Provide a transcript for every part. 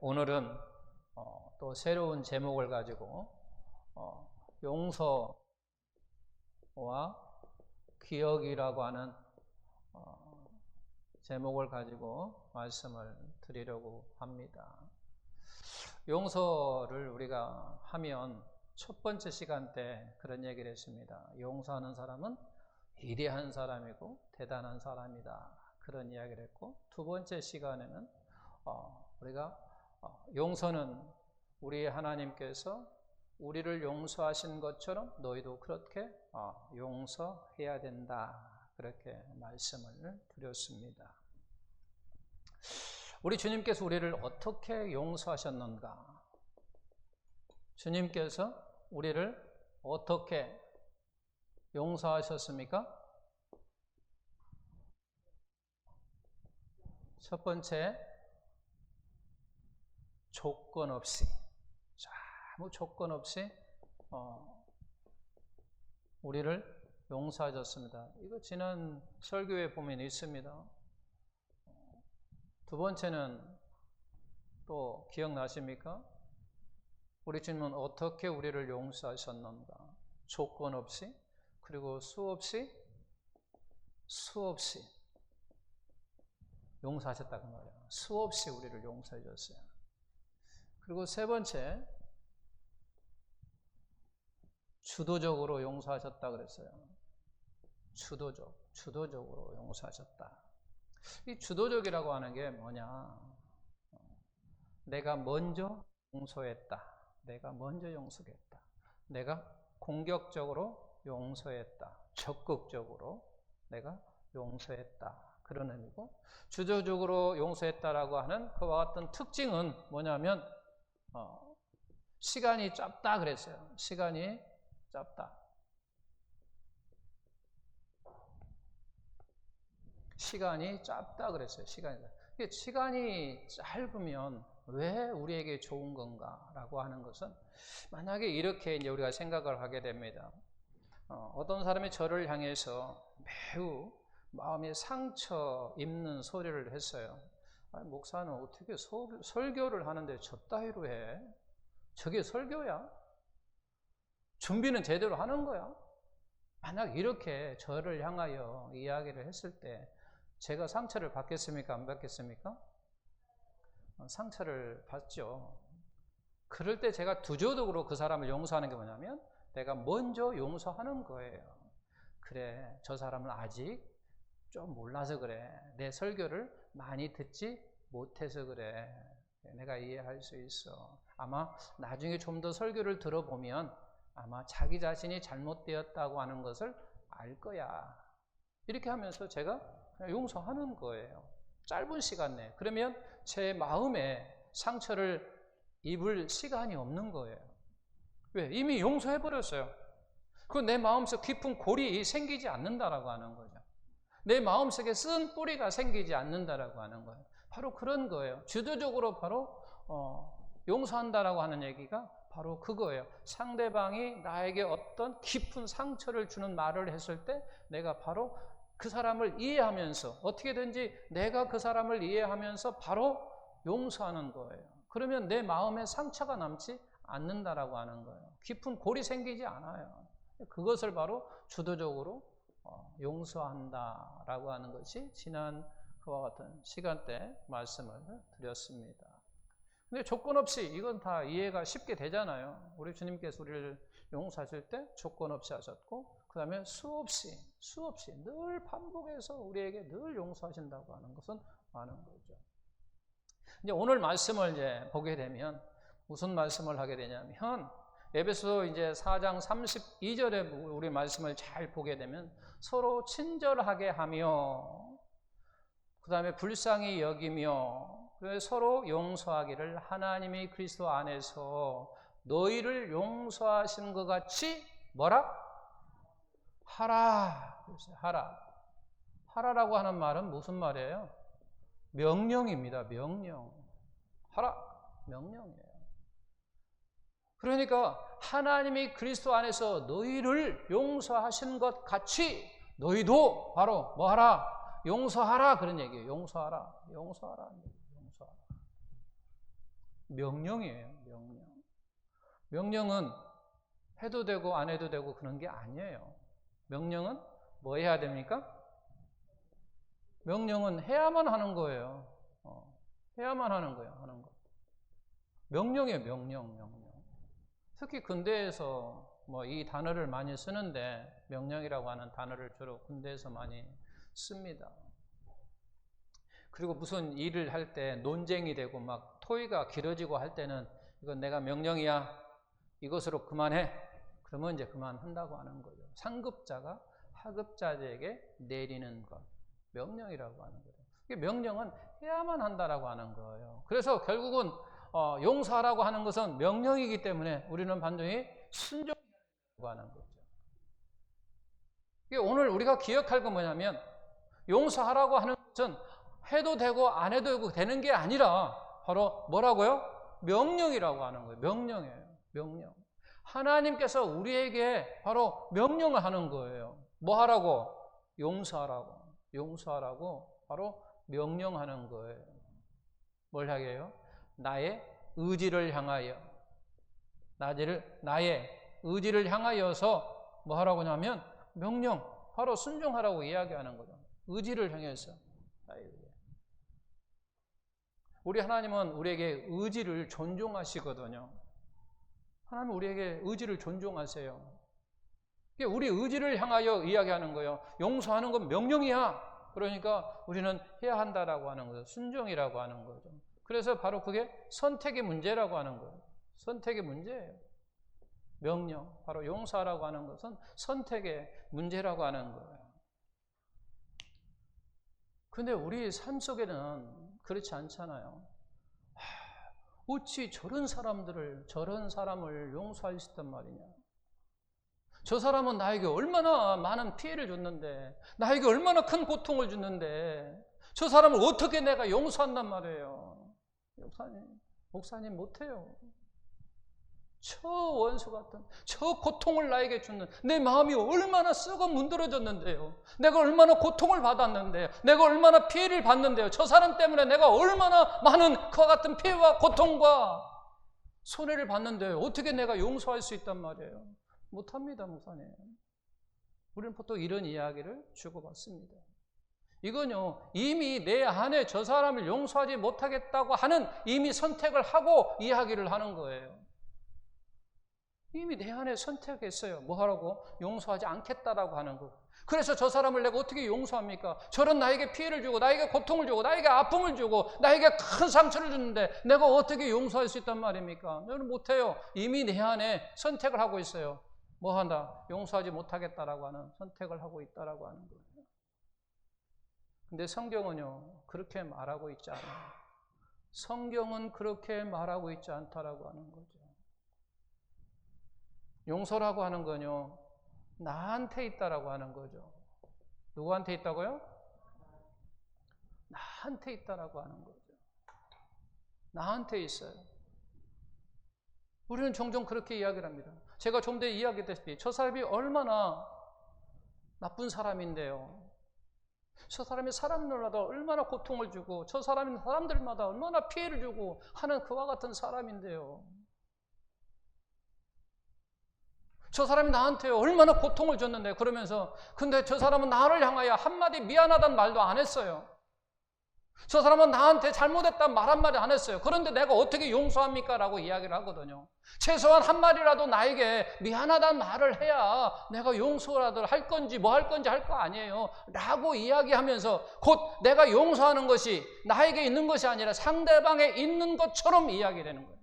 오늘은 또 새로운 제목을 가지고 용서와 기억이라고 하는 제목을 가지고 말씀을 드리려고 합니다. 용서를 우리가 하면 첫 번째 시간 때 그런 얘기를 했습니다. 용서하는 사람은 위대한 사람이고 대단한 사람이다, 그런 이야기를 했고, 두 번째 시간에는 우리가 용서는 우리 하나님께서 우리를 용서하신 것처럼 너희도 그렇게 용서해야 된다, 그렇게 말씀을 드렸습니다. 우리 주님께서 우리를 어떻게 용서하셨는가? 주님께서 우리를 어떻게 용서하셨습니까? 첫 번째, 조건 없이, 아무 조건 없이 우리를 용서하셨습니다. 이거 지난 설교에 보면 있습니다. 두 번째는 또 기억나십니까? 우리 주님은 어떻게 우리를 용서하셨는가? 조건 없이, 그리고 수없이 용서하셨다고 말해요. 수없이 우리를 용서해 줬어요. 그리고 세 번째, 주도적으로 용서하셨다 그랬어요. 주도적으로 용서하셨다. 이 주도적이라고 하는 게 뭐냐? 내가 먼저 용서했다. 내가 공격적으로 용서했다. 적극적으로 내가 용서했다, 그런 의미고, 주도적으로 용서했다라고 하는 그와 같은 특징은 뭐냐면 시간이 짧다 그랬어요. 시간이 짧다. 그랬어요. 시간이 짧으면 왜 우리에게 좋은 건가라고 하는 것은, 만약에 이렇게 이제 우리가 생각을 하게 됩니다. 어떤 사람이 저를 향해서 매우 마음에 상처 입는 소리를 했어요. 목사는 어떻게 설교를 하는데 저 따위로 해? 저게 설교야? 준비는 제대로 하는 거야? 만약 이렇게 저를 향하여 이야기를 했을 때 제가 상처를 받겠습니까? 안 받겠습니까? 상처를 받죠. 그럴 때 제가 두조적으로 그 사람을 용서하는 게 뭐냐면, 내가 먼저 용서하는 거예요. 그래, 저 사람은 아직 좀 몰라서 그래. 내 설교를 많이 듣지 못해서 그래. 내가 이해할 수 있어. 아마 나중에 좀 더 설교를 들어보면 아마 자기 자신이 잘못되었다고 하는 것을 알 거야. 이렇게 하면서 제가 그냥 용서하는 거예요. 짧은 시간 내에. 그러면 제 마음에 상처를 입을 시간이 없는 거예요. 왜? 이미 용서해버렸어요. 그건 내 마음속 깊은 골이 생기지 않는다라고 하는 거죠. 내 마음속에 쓴 뿌리가 생기지 않는다라고 하는 거예요. 바로 그런 거예요. 주도적으로 바로 용서한다라고 하는 얘기가 바로 그거예요. 상대방이 나에게 어떤 깊은 상처를 주는 말을 했을 때 내가 바로 그 사람을 이해하면서, 어떻게든지 내가 그 사람을 이해하면서 바로 용서하는 거예요. 그러면 내 마음에 상처가 남지 않는다라고 하는 거예요. 깊은 골이 생기지 않아요. 그것을 바로 주도적으로 용서한다라고 하는 것이 지난 그와 같은 시간대 말씀을 드렸습니다. 근데 조건 없이, 이건 다 이해가 쉽게 되잖아요. 우리 주님께서 우리를 용서하실 때 조건 없이 하셨고, 그 다음에 수없이 늘 반복해서 우리에게 늘 용서하신다고 하는 것은 아는 거죠. 이제 오늘 말씀을 이제 보게 되면 무슨 말씀을 하게 되냐면, 에베소 이제 4장 32절에 우리 말씀을 잘 보게 되면, 서로 친절하게 하며, 그 다음에 불쌍히 여기며, 서로 용서하기를 하나님이 그리스도 안에서 너희를 용서하신 것 같이 뭐라? 하라. 하라라고 하는 말은 무슨 말이에요? 명령입니다. 명령. 하라. 명령이에요. 그러니까 하나님이 그리스도 안에서 너희를 용서하신 것 같이 너희도 바로 뭐 하라? 용서하라, 그런 얘기예요. 용서하라. 명령이에요. 명령. 명령은 해도 되고 안 해도 되고 그런 게 아니에요. 명령은 뭐 해야 됩니까? 명령은 해야만 하는 거예요. 해야만 하는 거예요. 하는 거. 명령이에요. 명령. 특히 근대에서 뭐 이 단어를 많이 쓰는데, 명령이라고 하는 단어를 주로 군대에서 많이 씁니다. 그리고 무슨 일을 할 때 논쟁이 되고 막 토의가 길어지고 할 때는 이건 내가 명령이야, 이것으로 그만해, 그러면 이제 그만한다고 하는 거죠. 상급자가 하급자에게 내리는 것, 명령이라고 하는 거예요. 명령은 해야만 한다라고 하는 거예요. 그래서 결국은 용서하라고 하는 것은 명령이기 때문에 우리는 반드시 순종하라고 하는 거죠. 오늘 우리가 기억할 건 뭐냐면, 용서하라고 하는 것은 해도 되고 안 해도 되는 게 아니라 바로 뭐라고요? 명령이라고 하는 거예요. 명령이에요. 명령. 하나님께서 우리에게 바로 명령을 하는 거예요. 뭐 하라고? 용서하라고. 용서하라고 바로 명령하는 거예요. 뭘 하게요? 나의 의지를 향하여. 나의 의지를 향하여서 뭐 하라고 하냐면 명령, 바로 순종하라고 이야기하는 거죠. 의지를 향해서. 우리 하나님은 우리에게 의지를 존중하시거든요. 하나님은 우리에게 의지를 존중하세요. 우리 의지를 향하여 이야기하는 거예요. 용서하는 건 명령이야. 그러니까 우리는 해야 한다라고 하는 거죠. 순종이라고 하는 거죠. 그래서 바로 그게 선택의 문제라고 하는 거예요. 선택의 문제예요. 명령, 바로 용서하라고 하는 것은 선택의 문제라고 하는 거예요. 근데 우리 삶 속에는 그렇지 않잖아요. 어찌 저런 사람을 용서할 수 있단 말이냐. 저 사람은 나에게 얼마나 많은 피해를 줬는데, 나에게 얼마나 큰 고통을 줬는데, 저 사람을 어떻게 내가 용서한단 말이에요. 목사님 못해요. 저 원수 같은, 저 고통을 나에게 줬는, 내 마음이 얼마나 썩어 문드러졌는데요. 내가 얼마나 고통을 받았는데요. 내가 얼마나 피해를 받는데요. 저 사람 때문에 내가 얼마나 많은 그와 같은 피해와 고통과 손해를 받는데요. 어떻게 내가 용서할 수 있단 말이에요. 못합니다, 목사님. 우리는 보통 이런 이야기를 주고받습니다. 이건요, 이미 내 안에 저 사람을 용서하지 못하겠다고 하는 이미 선택을 하고 이야기를 하는 거예요. 이미 내 안에 선택했어요. 뭐 하라고? 용서하지 않겠다라고 하는 거. 그래서 저 사람을 내가 어떻게 용서합니까? 저런 나에게 피해를 주고, 나에게 고통을 주고, 나에게 아픔을 주고, 나에게 큰 상처를 주는데 내가 어떻게 용서할 수 있단 말입니까? 저는 못해요. 이미 내 안에 선택을 하고 있어요. 뭐 한다? 용서하지 못하겠다라고 하는 선택을 하고 있다라고 하는 거예요. 근데 성경은요, 그렇게 말하고 있지 않아요. 성경은 그렇게 말하고 있지 않다라고 하는 거죠. 용서라고 하는 건요, 나한테 있다라고 하는 거죠. 누구한테 있다고요? 나한테 있다라고 하는 거죠. 나한테 있어요. 우리는 종종 그렇게 이야기를 합니다. 제가 좀 전에 이야기했다시피 저 사람이 얼마나 나쁜 사람인데요. 저 사람이 사람들마다 얼마나 고통을 주고, 저 사람이 사람들마다 얼마나 피해를 주고 하는 그와 같은 사람인데요. 저 사람이 나한테 얼마나 고통을 줬는데, 그러면서 근데 저 사람은 나를 향하여 한마디 미안하다는 말도 안 했어요. 저 사람은 나한테 잘못했다는 말 한마디 안 했어요. 그런데 내가 어떻게 용서합니까? 라고 이야기를 하거든요. 최소한 한마디라도 나에게 미안하다는 말을 해야 내가 용서라도 할 건지 뭐 할 건지 할 거 아니에요. 라고 이야기하면서 곧 내가 용서하는 것이 나에게 있는 것이 아니라 상대방에 있는 것처럼 이야기를 하는 거예요.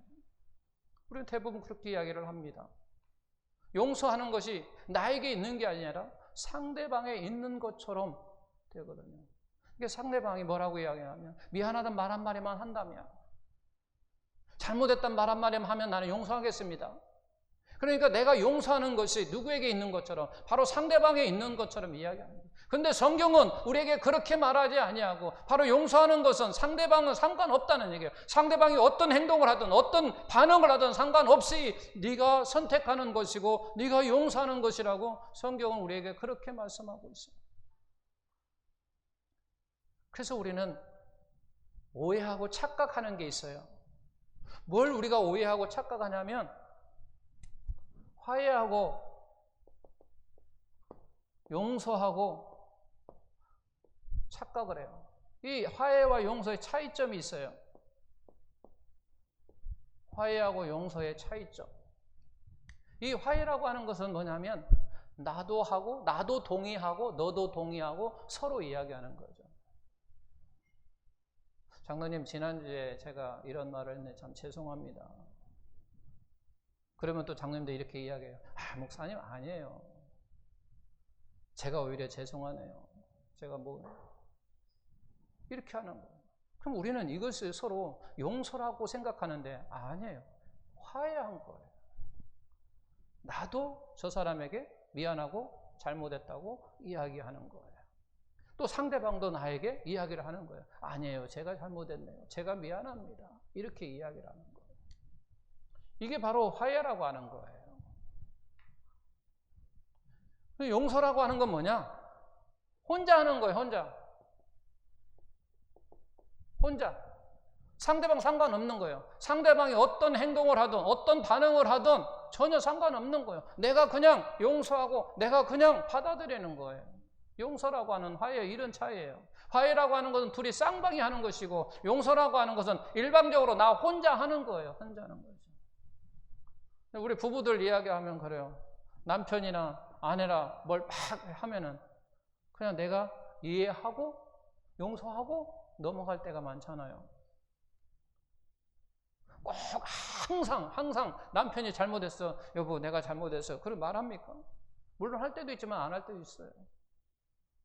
우리는 대부분 그렇게 이야기를 합니다. 용서하는 것이 나에게 있는 게 아니라 상대방에 있는 것처럼 되거든요. 이게 상대방이 뭐라고 이야기하면 미안하다는 말 한마디만 한다면, 잘못했다는 말 한마디만 하면 나는 용서하겠습니다. 그러니까 내가 용서하는 것이 누구에게 있는 것처럼 바로 상대방에 있는 것처럼 이야기합니다. 그런데 성경은 우리에게 그렇게 말하지 아니하고 바로 용서하는 것은 상대방은 상관없다는 얘기예요. 상대방이 어떤 행동을 하든 어떤 반응을 하든 상관없이 네가 선택하는 것이고 네가 용서하는 것이라고 성경은 우리에게 그렇게 말씀하고 있어요. 그래서 우리는 오해하고 착각하는 게 있어요. 뭘 우리가 오해하고 착각하냐면 화해하고 용서하고 착각을 해요. 이 화해와 용서의 차이점이 있어요. 화해하고 용서의 차이점. 이 화해라고 하는 것은 뭐냐면 나도 하고 나도 동의하고 너도 동의하고 서로 이야기하는 거죠. 장로님, 지난주에 제가 이런 말을 했는데 참 죄송합니다. 그러면 또 장로님도 이렇게 이야기해요. 목사님 아니에요. 제가 오히려 죄송하네요. 제가 이렇게 하는 거예요. 그럼 우리는 이것을 서로 용서라고 생각하는데 아니에요. 화해한 거예요. 나도 저 사람에게 미안하고 잘못했다고 이야기하는 거예요. 또 상대방도 나에게 이야기를 하는 거예요. 아니에요. 제가 잘못했네요. 제가 미안합니다. 이렇게 이야기를 하는 거예요. 이게 바로 화해라고 하는 거예요. 용서라고 하는 건 뭐냐? 혼자 하는 거예요. 혼자. 상대방 상관없는 거예요. 상대방이 어떤 행동을 하든 어떤 반응을 하든 전혀 상관없는 거예요. 내가 그냥 용서하고 내가 그냥 받아들이는 거예요. 용서라고 하는 화해, 이런 차이예요. 화해라고 하는 것은 둘이 쌍방이 하는 것이고 용서라고 하는 것은 일방적으로 나 혼자 하는 거예요. 혼자 하는 거죠. 우리 부부들 이야기하면 그래요. 남편이나 아내나 뭘 막 하면은 그냥 내가 이해하고 용서하고 넘어갈 때가 많잖아요. 꼭 항상 남편이 잘못했어. 여보, 내가 잘못했어. 그걸 말합니까? 물론 할 때도 있지만 안 할 때도 있어요.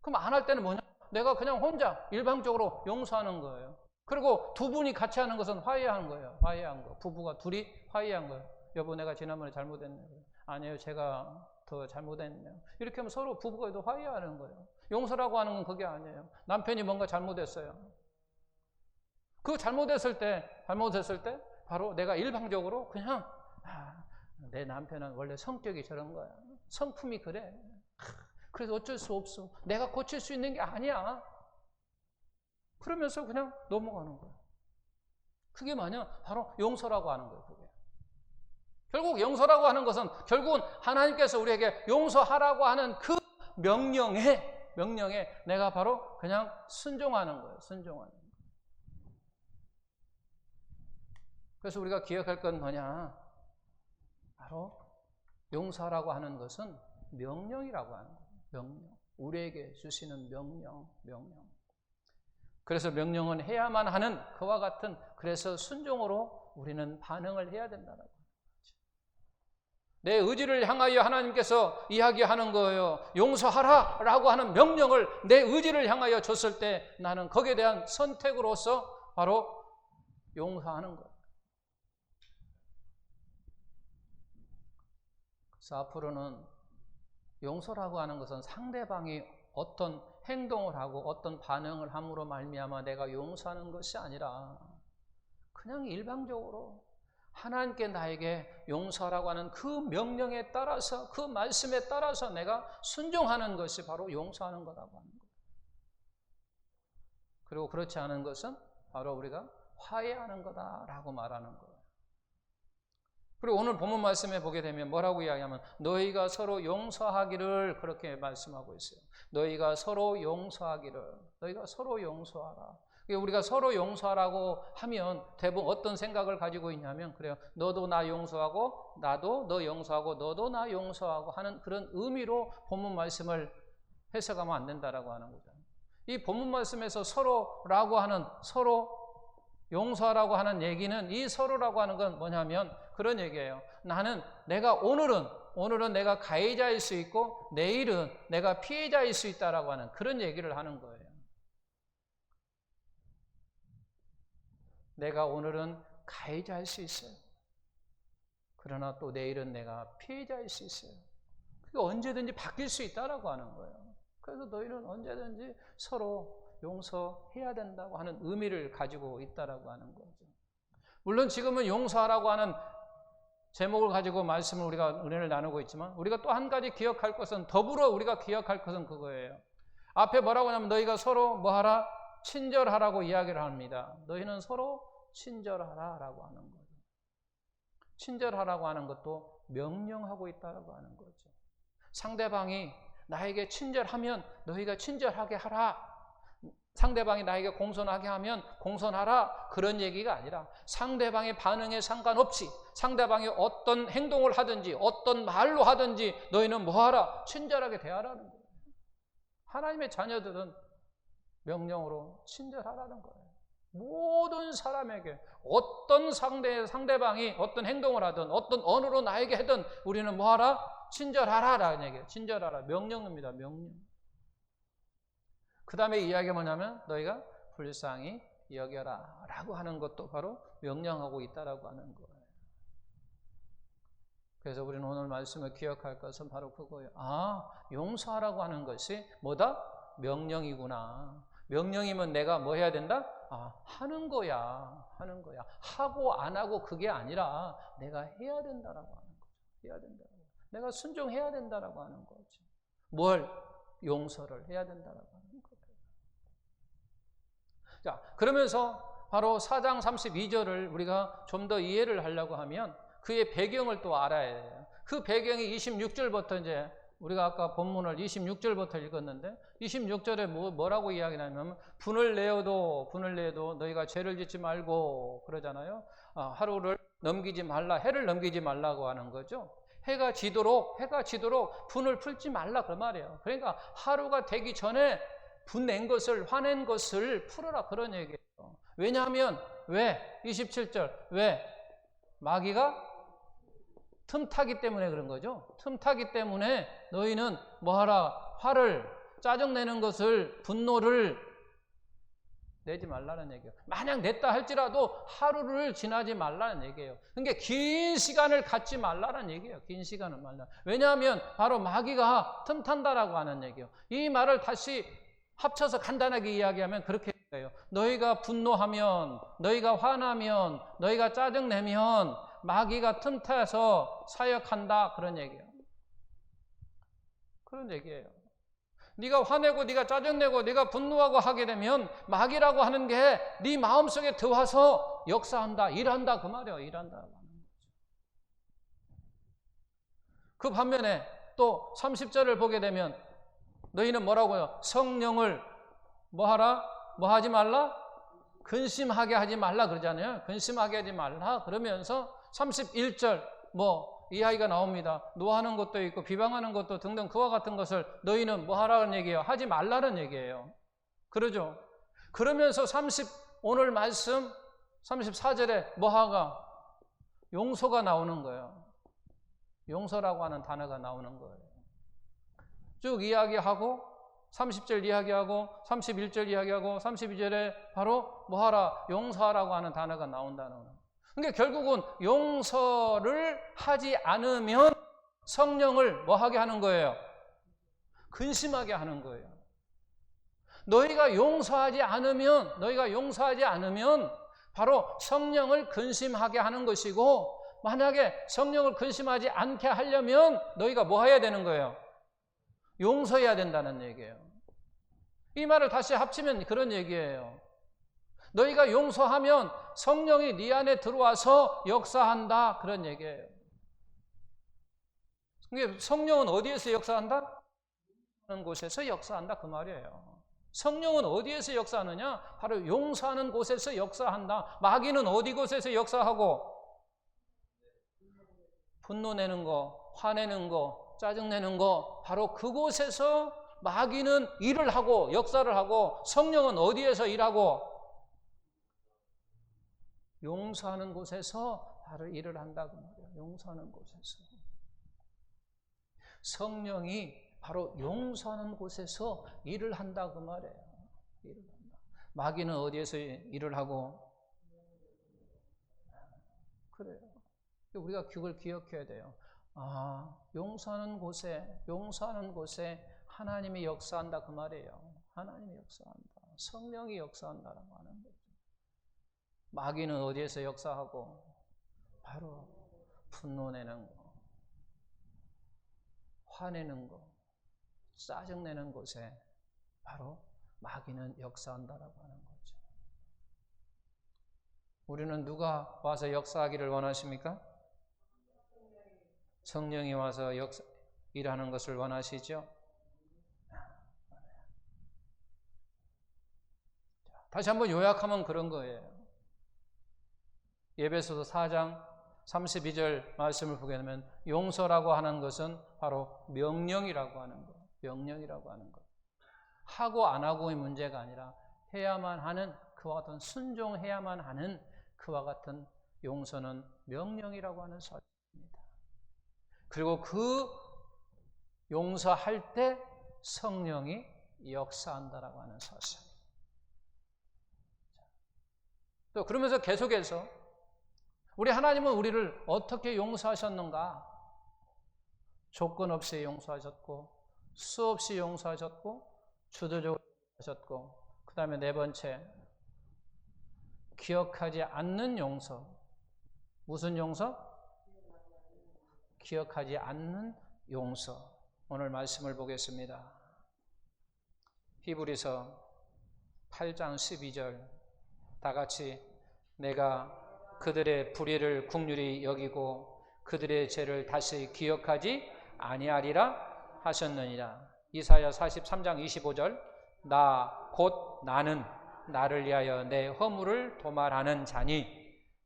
그럼 안 할 때는 뭐냐? 내가 그냥 혼자 일방적으로 용서하는 거예요. 그리고 두 분이 같이 하는 것은 화해하는 거예요. 화해한 거. 부부가 둘이 화해한 거예요. 여보, 내가 지난번에 잘못했네요. 아니에요, 제가 더 잘못했네요. 이렇게 하면 서로 부부가 화해하는 거예요. 용서라고 하는 건 그게 아니에요. 남편이 뭔가 잘못했어요. 그 잘못했을 때 바로 내가 일방적으로 그냥 내 남편은 원래 성격이 저런 거야. 성품이 그래. 그래서 어쩔 수 없어. 내가 고칠 수 있는 게 아니야. 그러면서 그냥 넘어가는 거예요. 그게 뭐냐? 바로 용서라고 하는 거예요. 그게. 결국 용서라고 하는 것은 결국은 하나님께서 우리에게 용서하라고 하는 그 명령에 내가 바로 그냥 순종하는 거예요. 순종하는 거예요. 그래서 우리가 기억할 건 뭐냐? 바로 용서라고 하는 것은 명령이라고 하는 거예요. 명령. 우리에게 주시는 명령. 그래서 명령은 해야만 하는 그와 같은, 그래서 순종으로 우리는 반응을 해야 된다는 거예요. 내 의지를 향하여 하나님께서 이야기하는 거예요. 용서하라라고 하는 명령을 내 의지를 향하여 줬을 때 나는 거기에 대한 선택으로서 바로 용서하는 거예요. 그래서 앞으로는 용서라고 하는 것은 상대방이 어떤 행동을 하고 어떤 반응을 함으로 말미암아 내가 용서하는 것이 아니라 그냥 일방적으로 하나님께 나에게 용서라고 하는 그 명령에 따라서, 그 말씀에 따라서 내가 순종하는 것이 바로 용서하는 거라고 하는 거예요. 그리고 그렇지 않은 것은 바로 우리가 화해하는 거다라고 말하는 거예요. 그리고 오늘 본문 말씀에 보게 되면 뭐라고 이야기하면 너희가 서로 용서하기를, 그렇게 말씀하고 있어요. 너희가 서로 용서하기를, 너희가 서로 용서하라. 우리가 서로 용서하라고 하면 대부분 어떤 생각을 가지고 있냐면, 그래요, 너도 나 용서하고 나도 너 용서하고 너도 나 용서하고 하는 그런 의미로 본문 말씀을 해석하면 안 된다라고 하는 거죠. 이 본문 말씀에서 서로라고 하는, 서로 용서하라고 하는 얘기는, 이 서로라고 하는 건 뭐냐면 그런 얘기예요. 내가 오늘은 내가 가해자일 수 있고 내일은 내가 피해자일 수 있다라고 하는 그런 얘기를 하는 거예요. 내가 오늘은 가해자일 수 있어요. 그러나 또 내일은 내가 피해자일 수 있어요. 그게 언제든지 바뀔 수 있다라고 하는 거예요. 그래서 너희는 언제든지 서로 용서해야 된다고 하는 의미를 가지고 있다라고 하는 거죠. 물론 지금은 용서하라고 하는 제목을 가지고 말씀을 우리가 은혜를 나누고 있지만, 우리가 또 한 가지 기억할 것은, 더불어 우리가 기억할 것은 그거예요. 앞에 뭐라고 하냐면 너희가 서로 뭐하라? 친절하라고 이야기를 합니다. 너희는 서로 친절하라라고 하는 거예요. 친절하라고 하는 것도 명령하고 있다고 하는 거죠. 상대방이 나에게 친절하면 너희가 친절하게 하라. 상대방이 나에게 공손하게 하면 공손하라. 그런 얘기가 아니라 상대방의 반응에 상관없이 상대방이 어떤 행동을 하든지 어떤 말로 하든지 너희는 뭐하라? 친절하게 대하라는 거예요. 하나님의 자녀들은 명령으로 친절하라는 거예요. 모든 사람에게 어떤 상대방이 어떤 행동을 하든 어떤 언어로 나에게 하든 우리는 뭐하라? 친절하라라는 얘기예요. 친절하라. 명령입니다. 명령. 그 다음에 이야기가 뭐냐면 너희가 불쌍히 여겨라 라고 하는 것도 바로 명령하고 있다라고 하는 거예요. 그래서 우리는 오늘 말씀을 기억할 것은 바로 그거예요. 아, 용서하라고 하는 것이 뭐다? 명령이구나. 명령이면 내가 뭐 해야 된다? 아, 하는 거야. 하는 거야. 하고 안 하고 그게 아니라 내가 해야 된다라고 하는 거죠. 해야 된다. 내가 순종해야 된다라고 하는 거죠. 뭘? 용서를 해야 된다라고 하는 거예요. 자, 그러면서 바로 4장 32절을 우리가 좀 더 이해를 하려고 하면 그의 배경을 또 알아야 돼요. 그 배경이 26절부터 이제 우리가 아까 본문을 26절부터 읽었는데 26절에 뭐라고 이야기하냐면 분을 내어도 너희가 죄를 짓지 말고 그러잖아요. 하루를 넘기지 말라, 해를 넘기지 말라고 하는 거죠. 해가 지도록 분을 풀지 말라 그 말이에요. 그러니까 하루가 되기 전에 분낸 것을, 화낸 것을 풀어라 그런 얘기예요. 왜냐하면 왜? 27절 왜? 마귀가 틈타기 때문에 그런 거죠. 틈타기 때문에 너희는 뭐하라? 화를, 짜증내는 것을, 분노를 내지 말라는 얘기예요. 만약 냈다 할지라도 하루를 지나지 말라는 얘기예요. 그러니까 긴 시간을 갖지 말라는 얘기예요. 긴 시간을 말라. 왜냐하면 바로 마귀가 틈탄다라고 하는 얘기예요. 이 말을 다시 합쳐서 간단하게 이야기하면 그렇게 해요. 너희가 분노하면, 너희가 화나면, 너희가 짜증내면 마귀가 틈타서 사역한다 그런 얘기예요. 그런 얘기예요. 네가 화내고 네가 짜증내고 네가 분노하고 하게 되면 마귀라고 하는 게 네 마음속에 들어와서 역사한다, 일한다 그 말이에요. 일한다. 그 반면에 또 30절을 보게 되면 너희는 뭐라고요? 성령을 뭐하라? 뭐하지 말라? 근심하게 하지 말라 그러잖아요. 근심하게 하지 말라 그러면서 31절 이야기가 나옵니다. 노하는 것도 있고 비방하는 것도 등등 그와 같은 것을 너희는 뭐 하라는 얘기예요? 하지 말라는 얘기예요. 그러죠? 그러면서 오늘 말씀 34절에 뭐하가? 용서가 나오는 거예요. 용서라고 하는 단어가 나오는 거예요. 쭉 이야기하고 30절 이야기하고 31절 이야기하고 32절에 바로 뭐하라? 용서하라고 하는 단어가 나온다는 거예요. 그러니까 결국은 용서를 하지 않으면 성령을 뭐하게 하는 거예요? 근심하게 하는 거예요. 너희가 용서하지 않으면 바로 성령을 근심하게 하는 것이고 만약에 성령을 근심하지 않게 하려면 너희가 뭐 해야 되는 거예요? 용서해야 된다는 얘기예요. 이 말을 다시 합치면 그런 얘기예요. 너희가 용서하면 성령이 네 안에 들어와서 역사한다 그런 얘기예요. 성령은 어디에서 역사한다? 하는 곳에서 역사한다 그 말이에요. 성령은 어디에서 역사하느냐? 바로 용서하는 곳에서 역사한다. 마귀는 어디 곳에서 역사하고? 분노 내는 거, 화내는 거, 짜증내는 거 바로 그곳에서 마귀는 일을 하고 역사를 하고 성령은 어디에서 일하고? 용서하는 곳에서 바로 일을 한다고 말이에요. 용서하는 곳에서. 성령이 바로 용서하는 곳에서 일을 한다고 말이에요. 일을 한다. 마귀는 어디에서 일을 하고? 그래요. 우리가 그걸 기억해야 돼요. 용서하는 곳에 하나님이 역사한다 그 말이에요. 하나님이 역사한다. 성령이 역사한다라고 하는 거죠. 마귀는 어디에서 역사하고? 바로 분노내는 거, 화내는 거, 짜증내는 곳에 바로 마귀는 역사한다라고 하는 거죠. 우리는 누가 와서 역사하기를 원하십니까? 성령이 와서 일하는 것을 원하시죠? 다시 한번 요약하면 그런 거예요. 에베소서 4장 32절 말씀을 보게 되면 용서라고 하는 것은 바로 명령이라고 하는 것. 명령이라고 하는 것. 하고 안 하고의 문제가 아니라 해야만 하는, 그와 같은 순종해야만 하는 그와 같은 용서는 명령이라고 하는 사실입니다. 그리고 그 용서할 때 성령이 역사한다라고 하는 사실. 또 그러면서 계속해서 우리 하나님은 우리를 어떻게 용서하셨는가? 조건 없이 용서하셨고, 수없이 용서하셨고, 주도적으로 하셨고, 그 다음에 네 번째, 기억하지 않는 용서. 무슨 용서? 기억하지 않는 용서. 오늘 말씀을 보겠습니다. 히브리서 8장 12절 다 같이 내가 그들의 불의를 긍휼히 여기고 그들의 죄를 다시 기억하지 아니하리라 하셨느니라. 이사야 43장 25절 나 곧 나는 나를 위하여 내 허물을 도말하는 자니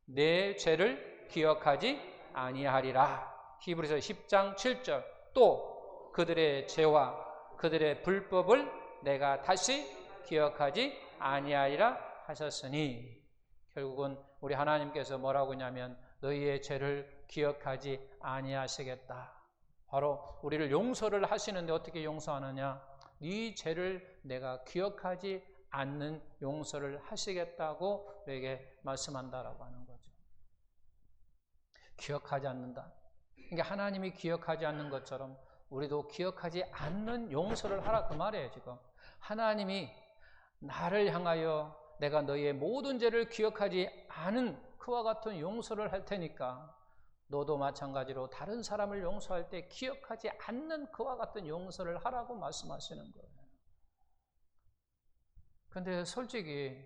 내 죄를 기억하지 아니하리라. 히브리서 10장 7절 또 그들의 죄와 그들의 불법을 내가 다시 기억하지 아니하리라 하셨으니, 결국은 우리 하나님께서 뭐라고 하냐면 너희의 죄를 기억하지 아니하시겠다. 바로 우리를 용서를 하시는데 어떻게 용서하느냐? 네 죄를 내가 기억하지 않는 용서를 하시겠다고 우리에게 말씀한다라고 하는 거죠. 기억하지 않는다. 그러니까 하나님이 기억하지 않는 것처럼 우리도 기억하지 않는 용서를 하라 그 말이에요. 지금 하나님이 나를 향하여 내가 너희의 모든 죄를 기억하지 않은 그와 같은 용서를 할 테니까 너도 마찬가지로 다른 사람을 용서할 때 기억하지 않는 그와 같은 용서를 하라고 말씀하시는 거예요. 그런데 솔직히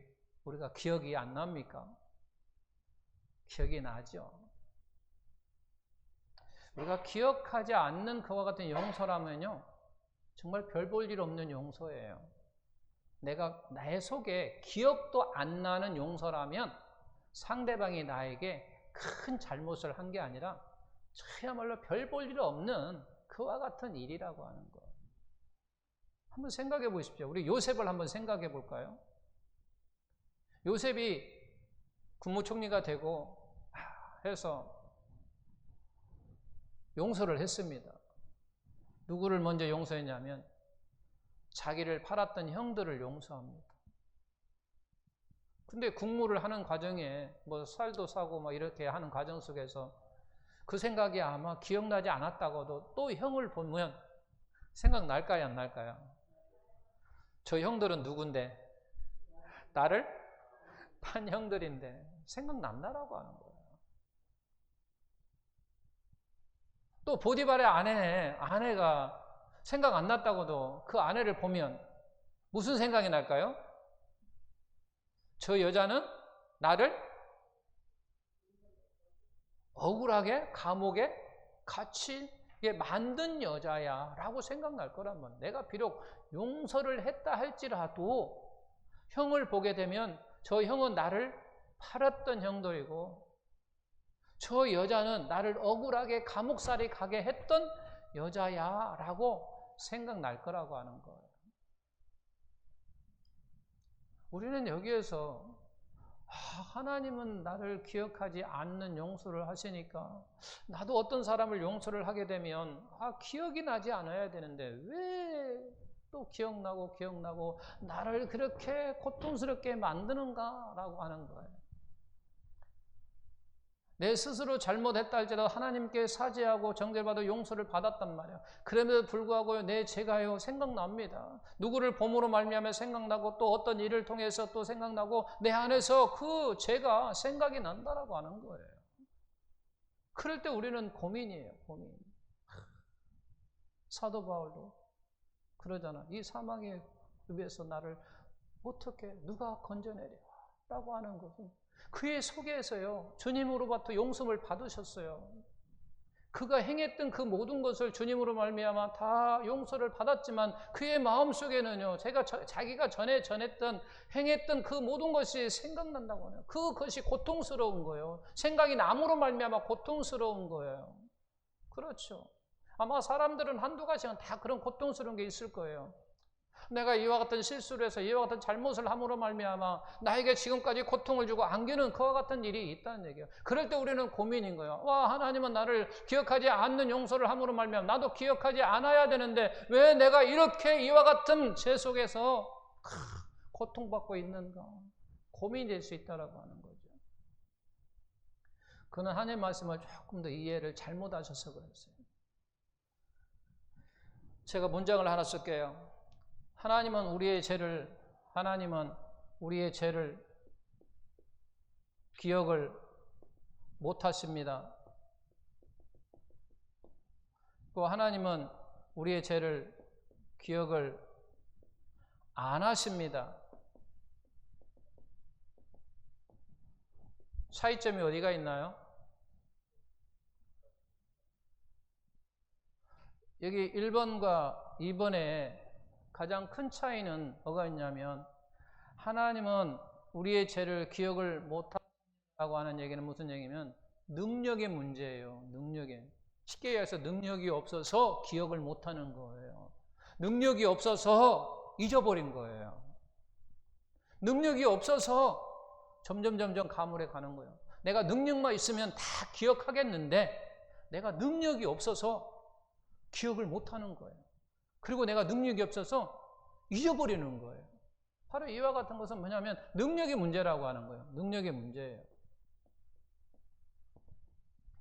우리가 기억이 안 납니까? 기억이 나죠. 우리가 기억하지 않는 그와 같은 용서라면요, 정말 별 볼 일 없는 용서예요. 내가 나의 속에 기억도 안 나는 용서라면 상대방이 나에게 큰 잘못을 한 게 아니라 저야말로 별 볼 일 없는 그와 같은 일이라고 하는 거. 한번 생각해 보십시오. 우리 요셉을 한번 생각해 볼까요? 요셉이 국무총리가 되고 해서 용서를 했습니다. 누구를 먼저 용서했냐면 자기를 팔았던 형들을 용서합니다. 근데 국무를 하는 과정에 뭐 쌀도 사고 막 이렇게 하는 과정 속에서 그 생각이 아마 기억나지 않았다고도 또 형을 보면 생각날까요, 안 날까요? 저 형들은 누군데? 나를 판 형들인데 생각난다라고 하는 거예요. 또 보디발의 아내가 생각 안 났다고도 그 아내를 보면 무슨 생각이 날까요? 저 여자는 나를 억울하게 감옥에 갇히게 만든 여자야 라고 생각날 거라면, 내가 비록 용서를 했다 할지라도 형을 보게 되면 저 형은 나를 팔았던 형들이고 저 여자는 나를 억울하게 감옥살이 가게 했던 여자야 라고 생각날 거라고 하는 거예요. 우리는 여기에서 하나님은 나를 기억하지 않는 용서를 하시니까 나도 어떤 사람을 용서를 하게 되면 기억이 나지 않아야 되는데 왜 또 기억나고 나를 그렇게 고통스럽게 만드는가 라고 하는 거예요. 내 스스로 잘못했다 할지라도 하나님께 사죄하고 정죄받아 용서를 받았단 말이에요. 그럼에도 불구하고 내 죄가요 생각납니다. 누구를 봄으로 말미암아 생각나고 또 어떤 일을 통해서 또 생각나고 내 안에서 그 죄가 생각이 난다라고 하는 거예요. 그럴 때 우리는 고민이에요. 고민. 사도 바울도 그러잖아. 이 사망의 읍에서 나를 어떻게 누가 건져내려 라고 하는 것은 그의 속에서요 주님으로부터 용서를 받으셨어요. 그가 행했던 그 모든 것을 주님으로 말미암아 다 용서를 받았지만 그의 마음속에는요, 자기가 전에 전했던 행했던 그 모든 것이 생각난다고 하네요. 그것이 고통스러운 거예요. 생각이 남으로 말미암아 고통스러운 거예요. 그렇죠. 아마 사람들은 한두 가지는 다 그런 고통스러운 게 있을 거예요. 내가 이와 같은 실수를 해서 이와 같은 잘못을 함으로 말미암아 나에게 지금까지 고통을 주고 안기는 그와 같은 일이 있다는 얘기예요. 그럴 때 우리는 고민인 거예요. 와, 하나님은 나를 기억하지 않는 용서를 함으로 말미암아 나도 기억하지 않아야 되는데 왜 내가 이렇게 이와 같은 죄 속에서 고통받고 있는가? 고민이 될 수 있다라고 하는 거죠. 그는 하나님의 말씀을 조금 더 이해를 잘못하셔서 그랬어요. 제가 문장을 하나 쓸게요. 하나님은 우리의 죄를 기억을 못 하십니다. 또 하나님은 우리의 죄를 기억을 안 하십니다. 차이점이 어디가 있나요? 여기 1번과 2번에 가장 큰 차이는 뭐가 있냐면 하나님은 우리의 죄를 기억을 못한다고 하는 얘기는 무슨 얘기냐면 능력의 문제예요. 쉽게 얘기해서 능력이 없어서 기억을 못하는 거예요. 능력이 없어서 잊어버린 거예요. 능력이 없어서 점점 가물해 가는 거예요. 내가 능력만 있으면 다 기억하겠는데 내가 능력이 없어서 기억을 못하는 거예요. 그리고 내가 능력이 없어서 잊어버리는 거예요. 바로 이와 같은 것은 뭐냐면 능력의 문제라고 하는 거예요. 능력의 문제예요.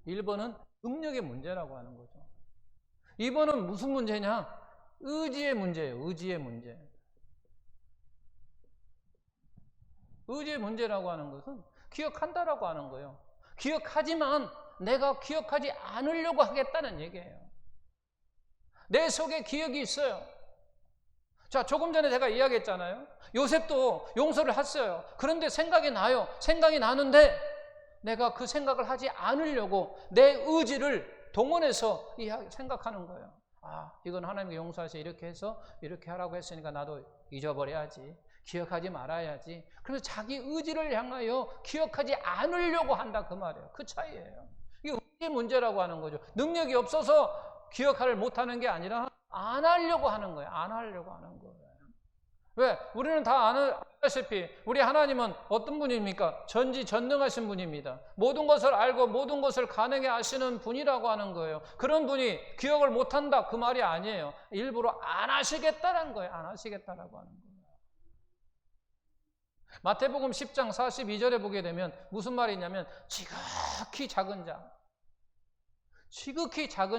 1번은 능력의 문제라고 하는 거죠. 2번은 무슨 문제냐? 의지의 문제예요. 의지의 문제. 의지의 문제라고 하는 것은 기억한다라고 하는 거예요. 기억하지만 내가 기억하지 않으려고 하겠다는 얘기예요. 내 속에 기억이 있어요. 자, 조금 전에 제가 이야기했잖아요. 요셉도 용서를 했어요. 그런데 생각이 나요. 생각이 나는데 내가 그 생각을 하지 않으려고 내 의지를 동원해서 생각하는 거예요. 아, 이건 하나님께 용서하셔. 이렇게 해서 이렇게 하라고 했으니까 나도 잊어버려야지. 기억하지 말아야지. 그래서 자기 의지를 향하여 기억하지 않으려고 한다 그 말이에요. 그 차이예요. 이게 의지의 문제라고 하는 거죠. 능력이 없어서 기억을 못하는 게 아니라 안 하려고 하는 거예요. 안 하려고 하는 거예요. 왜? 우리는 다 아시다시피 우리 하나님은 어떤 분입니까? 전지전능하신 분입니다. 모든 것을 알고 모든 것을 가능해 하시는 분이라고 하는 거예요. 그런 분이 기억을 못한다 그 말이 아니에요. 일부러 안 하시겠다는 거예요. 안 하시겠다라고 하는 거예요. 마태복음 10장 42절에 보게 되면 무슨 말이 있냐면 지극히 작은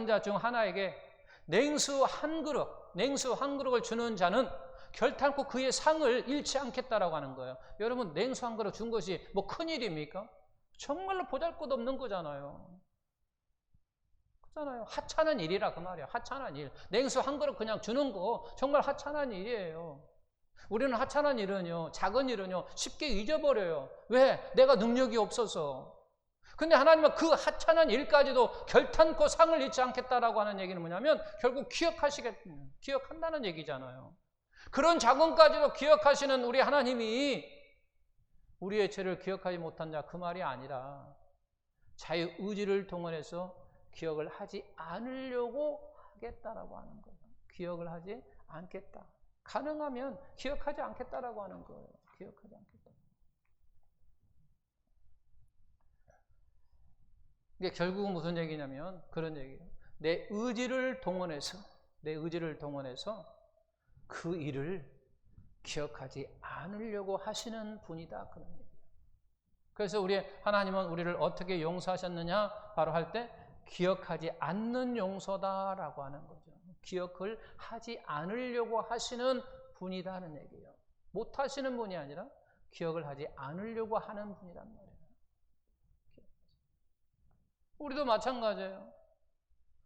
자 중 하나에게 냉수 한 그릇을 주는 자는 결탄코 그의 상을 잃지 않겠다라고 하는 거예요. 여러분, 냉수 한 그릇 준 것이 뭐 큰일입니까? 정말로 보잘것없는 거잖아요. 그렇잖아요. 하찮은 일이라 그 말이에요. 하찮은 일. 냉수 한 그릇 그냥 주는 거 정말 하찮은 일이에요. 우리는 하찮은 일은요, 작은 일은요 쉽게 잊어버려요. 왜? 내가 능력이 없어서. 근데 하나님은 그 하찮은 일까지도 결탄코 상을 잃지 않겠다라고 하는 얘기는 뭐냐면 결국 기억한다는 얘기잖아요. 그런 작은까지도 기억하시는 우리 하나님이 우리의 죄를 기억하지 못한 자 그 말이 아니라 자유 의지를 동원해서 기억을 하지 않으려고 하겠다라고 하는 거예요. 기억을 하지 않겠다. 가능하면 기억하지 않겠다라고 하는 거예요. 기억하지 않겠다. 이게 결국은 무슨 얘기냐면 그런 얘기예요. 내 의지를 동원해서 그 일을 기억하지 않으려고 하시는 분이다. 그런 얘기예요. 그래서 우리 하나님은 우리를 어떻게 용서하셨느냐? 바로 할 때 기억하지 않는 용서다라고 하는 거죠. 기억을 하지 않으려고 하시는 분이라는 얘기예요. 못 하시는 분이 아니라 기억을 하지 않으려고 하는 분이란 말이에요. 우리도 마찬가지예요.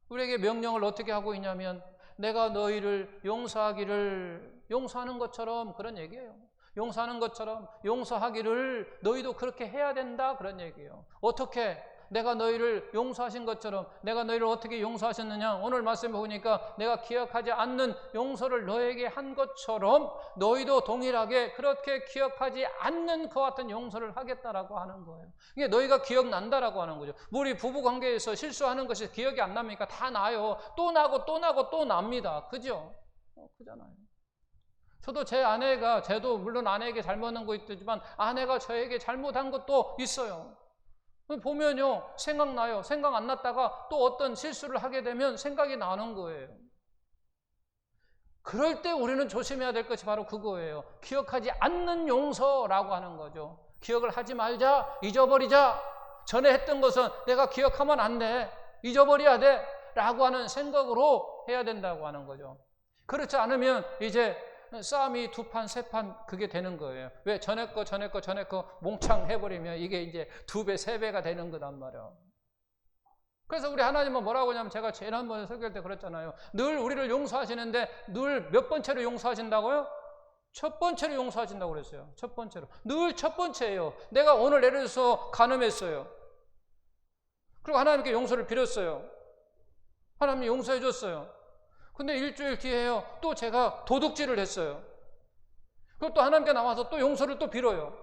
우리에게 명령을 어떻게 하고 있냐면 내가 너희를 용서하는 것처럼 그런 얘기예요. 용서하는 것처럼 용서하기를 너희도 그렇게 해야 된다 그런 얘기예요. 어떻게? 내가 너희를 용서하신 것처럼 내가 너희를 어떻게 용서하셨느냐? 오늘 말씀에 보니까 내가 기억하지 않는 용서를 너에게 한 것처럼 너희도 동일하게 그렇게 기억하지 않는 그와 같은 용서를 하겠다라고 하는 거예요. 이게 너희가 기억난다라고 하는 거죠. 우리 부부관계에서 실수하는 것이 기억이 안 납니까? 다 나요. 또 나고 또 나고 또 납니다. 그죠? 그잖아요. 저도 제 아내가, 저도 물론 아내에게 잘못한 거 있지만 아내가 저에게 잘못한 것도 있어요. 보면요, 생각나요. 생각 안 났다가 또 어떤 실수를 하게 되면 생각이 나는 거예요. 그럴 때 우리는 조심해야 될 것이 바로 그거예요. 기억하지 않는 용서라고 하는 거죠. 기억을 하지 말자, 잊어버리자. 전에 했던 것은 내가 기억하면 안 돼. 잊어버려야 돼. 라고 하는 생각으로 해야 된다고 하는 거죠. 그렇지 않으면 이제 싸움이 두 판, 세 판 그게 되는 거예요. 왜? 전에 거 몽창 해버리면 이게 이제 2배, 3배가 되는 거단 말이야. 그래서 우리 하나님은 뭐라고 하냐면 제가 지난번에 설교할 때 그랬잖아요. 늘 우리를 용서하시는데 늘 몇 번째로 용서하신다고요? 첫 번째로 용서하신다고 그랬어요. 첫 번째로. 늘 첫 번째예요. 내가 오늘 예를 들어서 간음했어요. 그리고 하나님께 용서를 빌었어요. 하나님 용서해 줬어요. 근데 일주일 뒤에요. 또 제가 도둑질을 했어요. 그리고 또 하나님께 나와서 또 용서를 또 빌어요.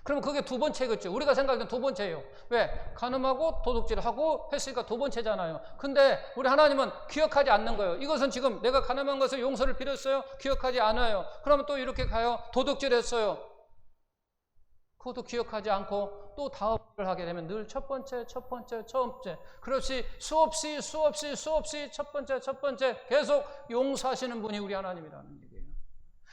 그러면 그게 두 번째겠죠. 우리가 생각하기엔 두 번째예요. 왜? 간음하고 도둑질하고 했으니까 두 번째잖아요. 근데 우리 하나님은 기억하지 않는 거예요. 이것은 지금 내가 간음한 것을 용서를 빌었어요. 기억하지 않아요. 그러면 또 이렇게 가요. 도둑질했어요. 그것도 기억하지 않고 또 다음을 하게 되면 늘 첫 번째. 그렇지 수없이 첫 번째 계속 용서하시는 분이 우리 하나님이라는 얘기예요.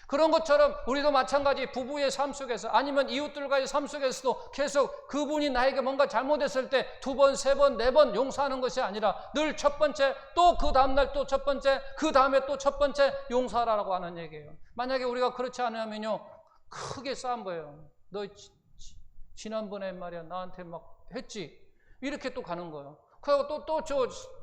그런 것처럼 우리도 마찬가지 부부의 삶 속에서 아니면 이웃들과의 삶 속에서도 계속 그분이 나에게 뭔가 잘못했을 때 2번, 3번, 4번 용서하는 것이 아니라 늘 첫 번째, 또 그 다음날 또 첫 번째, 그 다음에 또 첫 번째 용서하라고 하는 얘기예요. 만약에 우리가 그렇지 않으면요 크게 싸운 거예요. 너 지난번에 말이야 나한테 막 했지 이렇게 또 가는 거예요. 그리고 또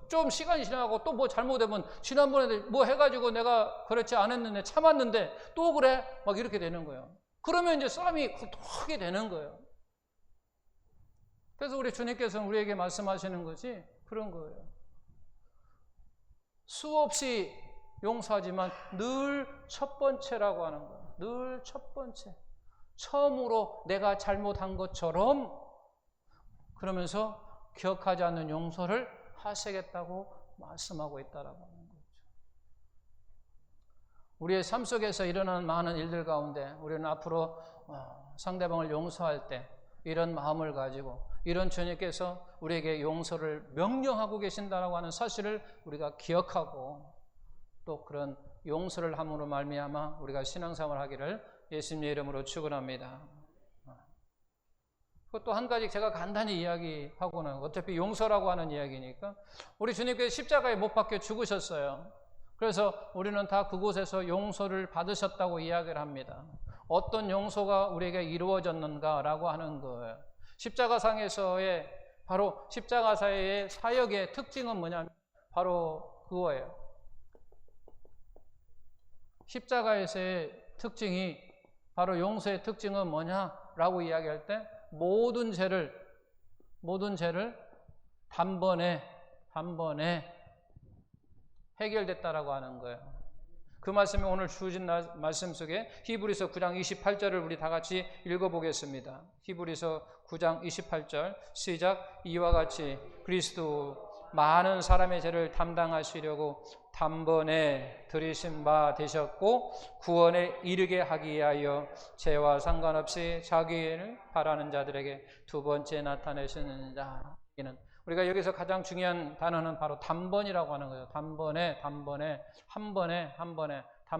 좀 시간이 지나고 또 뭐 잘못하면 지난번에 뭐 해가지고 내가 그렇지 않았는데 참았는데 또 그래 막 이렇게 되는 거예요. 그러면 이제 싸움이 크게 되는 거예요. 그래서 우리 주님께서는 우리에게 말씀하시는 것이 그런 거예요. 수없이 용서하지만 늘 첫 번째라고 하는 거예요. 늘 첫 번째. 처음으로 내가 잘못한 것처럼 그러면서 기억하지 않는 용서를 하시겠다고 말씀하고 있다라고 하는 거죠. 우리의 삶 속에서 일어나는 많은 일들 가운데 우리는 앞으로 상대방을 용서할 때 이런 마음을 가지고 이런 주님께서 우리에게 용서를 명령하고 계신다라고 하는 사실을 우리가 기억하고 또 그런 용서를 함으로 말미암아 우리가 신앙생활을 하기를 예수님의 이름으로 축원합니다. 또 한 가지 제가 간단히 이야기하고는 어차피 용서라고 하는 이야기니까 우리 주님께서 십자가에 못 박혀 죽으셨어요. 그래서 우리는 다 그곳에서 용서를 받으셨다고 이야기를 합니다. 어떤 용서가 우리에게 이루어졌는가라고 하는 거예요. 십자가상에서의 바로 십자가사의 사역의 특징은 뭐냐면 바로 그거예요. 십자가에서의 특징이 바로 용서의 특징은 뭐냐라고 이야기할 때 모든 죄를 단번에 해결됐다라고 하는 거예요. 그 말씀이 오늘 주신 말씀 속에 히브리서 9장 28절을 우리 다 같이 읽어보겠습니다. 히브리서 9장 28절 시작. 이와 같이 그리스도 많은 사람의 죄를 담당하시려고 단번에 들이신 바 되셨고 구원에 이르게 하기 위하여 죄와 상관없이 자기를 바라는 자들에게 두 번째 나타내시는 자. 우리가 여기서 가장 중요한 단어는 바로 단번이라고 하는 거예요. 단번에 한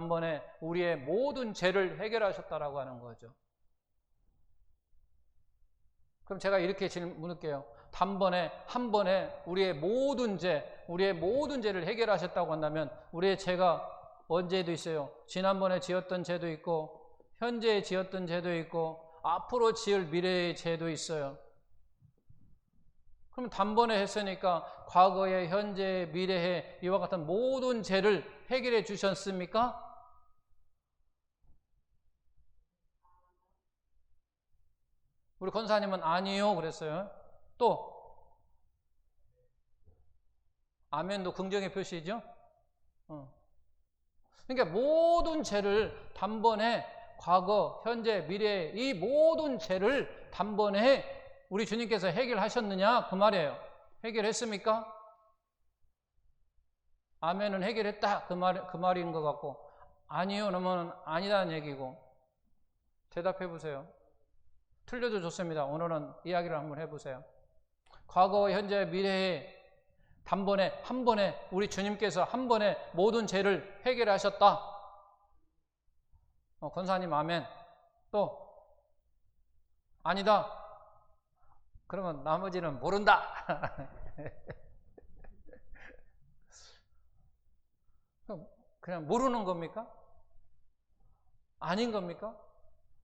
번에 우리의 모든 죄를 해결하셨다라고 하는 거죠. 그럼 제가 이렇게 질문할게요. 단번에 한 번에 우리의 모든 죄를 해결하셨다고 한다면 우리의 죄가 언제도 있어요. 지난번에 지었던 죄도 있고 현재에 지었던 죄도 있고 앞으로 지을 미래의 죄도 있어요. 그럼 단번에 했으니까 과거에 현재에 미래에 이와 같은 모든 죄를 해결해 주셨습니까? 우리 권사님은 아니요 그랬어요. 또 아멘도 긍정의 표시죠. 그러니까 모든 죄를 단번에 과거, 현재, 미래 이 모든 죄를 단번에 우리 주님께서 해결하셨느냐 그 말이에요. 해결했습니까? 아멘은 해결했다 그 말인 것 같고, 아니요 그러면 아니다는 얘기고. 대답해 보세요. 틀려도 좋습니다. 오늘은 이야기를 한번 해보세요. 과거, 현재, 미래에 단번에 한 번에 우리 주님께서 한 번에 모든 죄를 해결하셨다. 권사님 아멘. 또 아니다. 그러면 나머지는 모른다. 그냥 모르는 겁니까? 아닌 겁니까?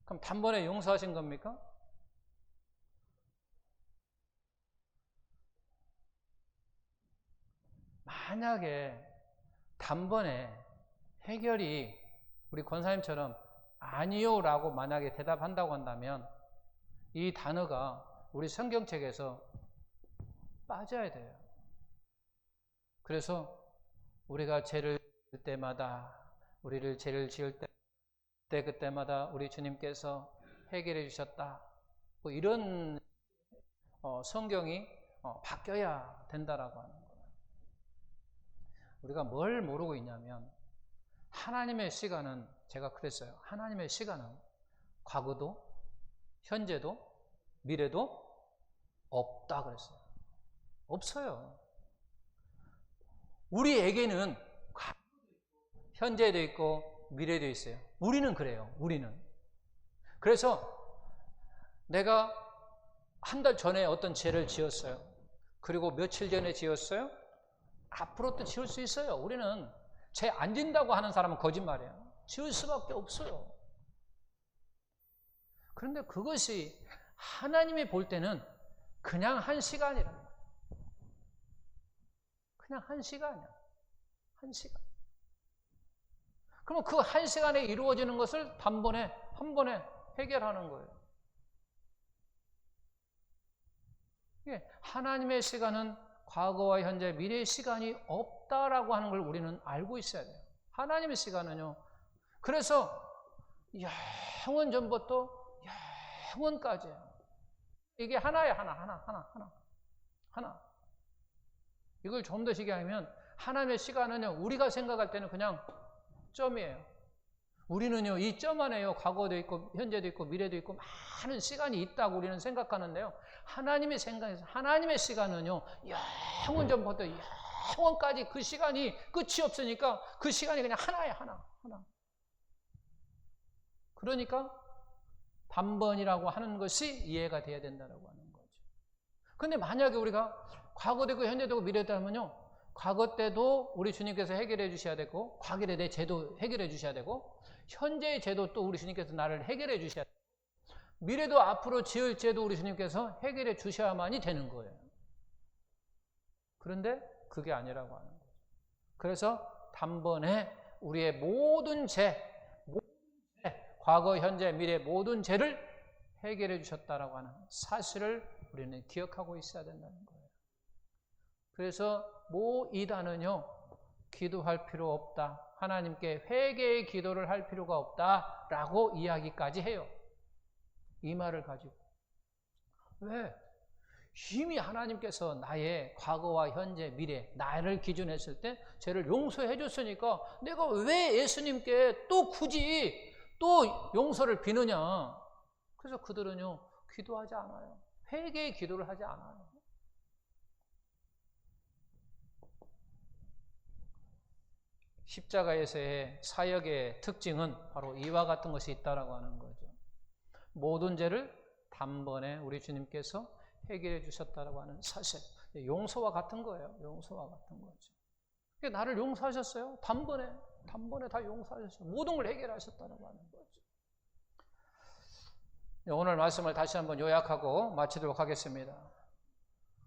그럼 단번에 용서하신 겁니까? 만약에 단번에 해결이 우리 권사님처럼 아니요 라고 만약에 대답한다고 한다면 이 단어가 우리 성경책에서 빠져야 돼요. 그래서 우리가 죄를 지을 때마다, 우리를 죄를 지을 때 그때마다 우리 주님께서 해결해 주셨다, 뭐 이런 성경이 바뀌어야 된다라고 하는 거예요. 우리가 뭘 모르고 있냐면 하나님의 시간은, 제가 그랬어요. 하나님의 시간은 과거도 현재도 미래도 없다 그랬어요. 없어요. 우리에게는 현재도 있고 미래도 있어요. 우리는 그래요. 우리는. 그래서 내가 한 달 전에 어떤 죄를 지었어요. 그리고 며칠 전에 지었어요. 앞으로 또 지을 수 있어요. 우리는 죄 안 진다고 하는 사람은 거짓말이에요. 지을 수밖에 없어요. 그런데 그것이 하나님이 볼 때는 그냥 한 시간이란 말이에요. 그냥 한 시간이야. 한 시간. 그러면 그 한 시간에 이루어지는 것을 단번에 한 번에 해결하는 거예요. 하나님의 시간은 과거와 현재, 미래의 시간이 없다라고 하는 걸 우리는 알고 있어야 돼요. 하나님의 시간은요. 그래서 영원 전부터 영원까지예요. 이게 하나예요. 하나. 이걸 좀 더 쉽게 하면 하나님의 시간은요. 우리가 생각할 때는 그냥 점이에요. 우리는요. 이 점 안에요. 과거도 있고 현재도 있고 미래도 있고 많은 시간이 있다고 우리는 생각하는데요. 하나님의 생각에서 하나님의 시간은요. 영원 전부터 영원까지 그 시간이 끝이 없으니까 그 시간이 그냥 하나예요. 하나. 그러니까 단번이라고 하는 것이 이해가 돼야 된다고 하는 거죠. 그런데 만약에 우리가 과거도 있고 현재도 있고 미래도 하면요. 과거 때도 우리 주님께서 해결해 주셔야 되고, 과거에 내 죄도 해결해 주셔야 되고, 현재의 죄도 또 우리 주님께서 나를 해결해 주셔야 되고, 미래도 앞으로 지을 죄도 우리 주님께서 해결해 주셔야만이 되는 거예요. 그런데 그게 아니라고 하는 거죠. 그래서 단번에 우리의 모든 죄, 과거, 현재, 미래 모든 죄를 해결해 주셨다라고 하는 사실을 우리는 기억하고 있어야 된다는 거예요. 그래서 이단은요, 기도할 필요 없다. 하나님께 회개의 기도를 할 필요가 없다라고 이야기까지 해요. 이 말을 가지고. 왜? 이미 하나님께서 나의 과거와 현재, 미래, 나를 기준했을 때 죄를 용서해 줬으니까 내가 왜 예수님께 또 굳이 또 용서를 비느냐. 그래서 그들은요, 기도하지 않아요. 회개의 기도를 하지 않아요. 십자가에서의 사역의 특징은 바로 이와 같은 것이 있다라고 하는 거죠. 모든 죄를 단번에 우리 주님께서 해결해 주셨다라고 하는 사실. 용서와 같은 거예요. 용서와 같은 거죠. 나를 용서하셨어요. 단번에 다 용서하셨어요. 모든 걸 해결하셨다라고 하는 거죠. 오늘 말씀을 다시 한번 요약하고 마치도록 하겠습니다.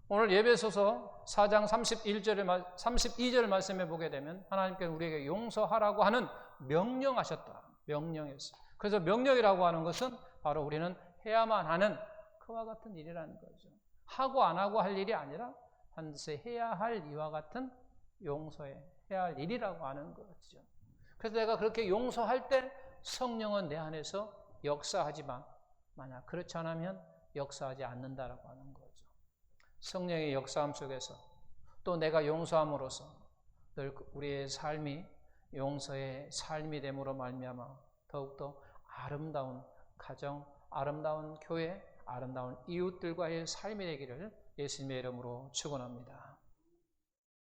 오늘 예배소서 4장 32절 말씀에 보게 되면 하나님께서 우리에게 용서하라고 하는 명령하셨다. 명령했어요. 그래서 명령이라고 하는 것은 바로 우리는 해야만 하는 그와 같은 일이라는 거죠. 하고 안 하고 할 일이 아니라 반드시 해야 할 이와 같은 용서해야 할 일이라고 하는 거죠. 그래서 내가 그렇게 용서할 때 성령은 내 안에서 역사하지만 만약 그렇지 않으면 역사하지 않는다라고 하는 거죠. 성령의 역사함 속에서 또 내가 용서함으로써 늘 우리의 삶이 용서의 삶이 됨으로 말미암아 더욱더 아름다운 가정, 아름다운 교회, 아름다운 이웃들과의 삶이 되기를 예수님의 이름으로 축원합니다.